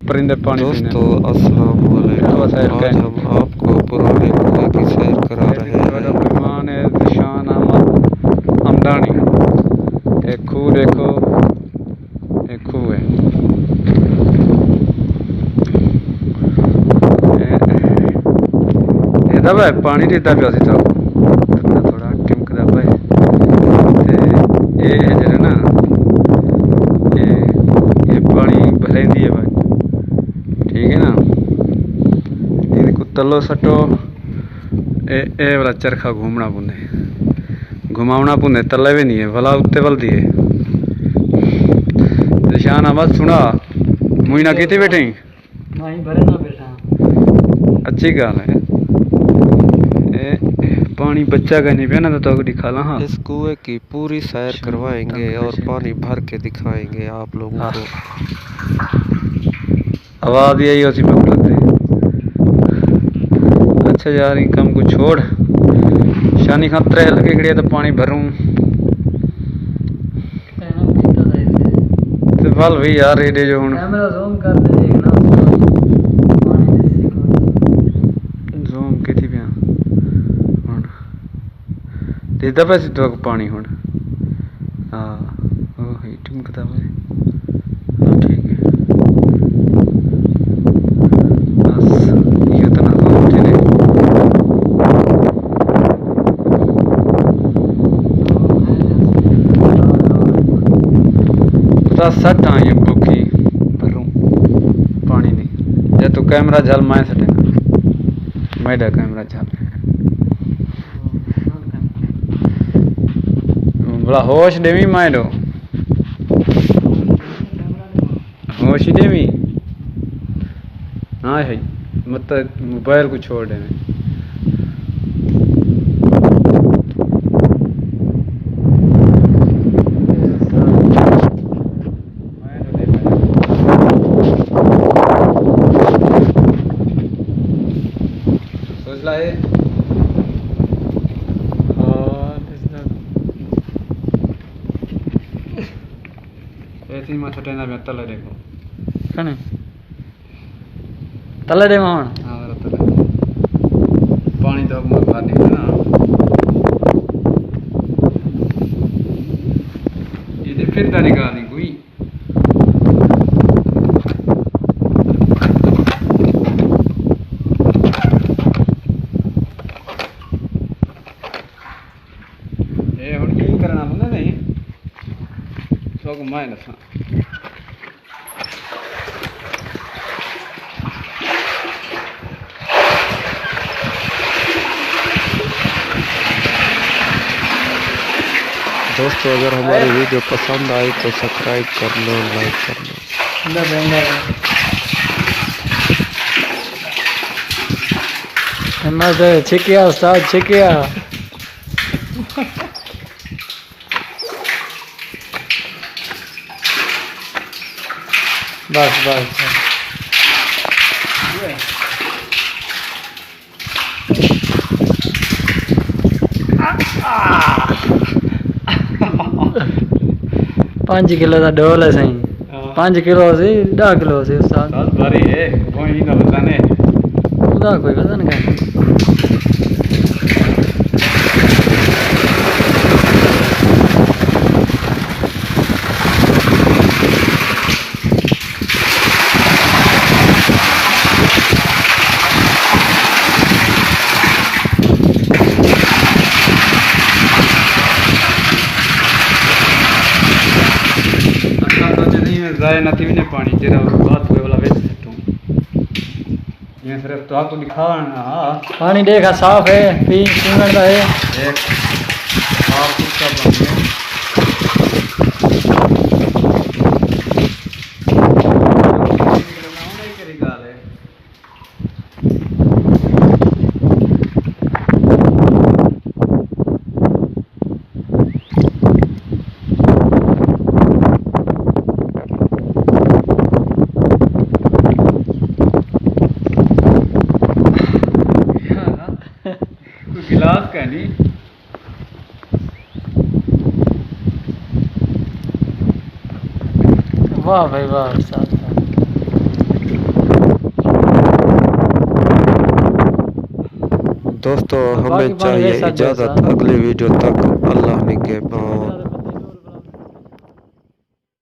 परिंदे पानी पीने। दोस्तों अस्सलाम वालेकुम। आज हम आपको पुराने कुएं की सैर करा रहे हैं। मेहमान है ज़िशान अहमद हमदानी। एक खूह देखो, एक खूह है। ये दबा है पानी दी दबा सी तो थोड़ा टिमकदा पे ते ये जरा ना ये पानी भरेंदी है भाई, ठीक है ना। इनको तलो सटो ए वाला चरखा घूमना पुंदे, घुमावना पुंदे, तले भी नहीं है भला उत्ते बल दिए। निशान अहमद सुना मुई ना कितनी बैठे अच्छी गल है। पानी बच्चा का नहीं पिया ना तो दिखा ला। हाँ, इस कुएं की पूरी सैर करवाएंगे और पानी भर के दिखाएंगे आप लोगों को। आवाज यही होती पक लगती। अच्छा यार इन काम को छोड़, शानी खां 3 लगे खड़ी तो पानी भरूं तो बल भाई यार रेडे जो हुन ज़ूम किथी पिया हुन दिखदा पे सी तो पानी हुन। हाँ ओ ही टिमकदा पे। हाँ ठीक है बस ये तना ज़ूम चले। पता सट आई बुकी भरूं पानी नहीं या तो कैमरा झल मैं सटे मैडा कैमरा झल बड़ा होश देवी माइडो होश ही देवी। हाँ है मतलब मोबाइल को छोड़ देवे। सोच ला है ऐसे ही माथा टेना में तले देखो कने तले दे मोहन। हाँ मेरा तले पानी तो मत भर नहीं ना ये दे फिर तरीका नहीं कोई। ये हुन की करना पड़ना नहीं सो घुमाए ना। दोस्तों अगर हमारी वीडियो पसंद आई तो सब्सक्राइब कर लो, लाइक कर लो। छिकिया उस्ताद छिकिया। बस बस पाँच किलो का डोल है सही। 5 किलो से 10 किलो से उस्ताद भारी है कोई ना बताने उदा कोई वजन का जाए ना थी पानी तेरा बात हुए वाला वेच सकूं ये सिर्फ तो आपको दिखा ना। पानी देखा साफ है पीने का है एक साफ सुथरा पानी है। गिलास का नहीं वाह भाई वाह साथ दोस्तों बाकी हमें पानी चाहिए वैसा इजाज़त जैसा। अगली वीडियो तक। अल्लाह ने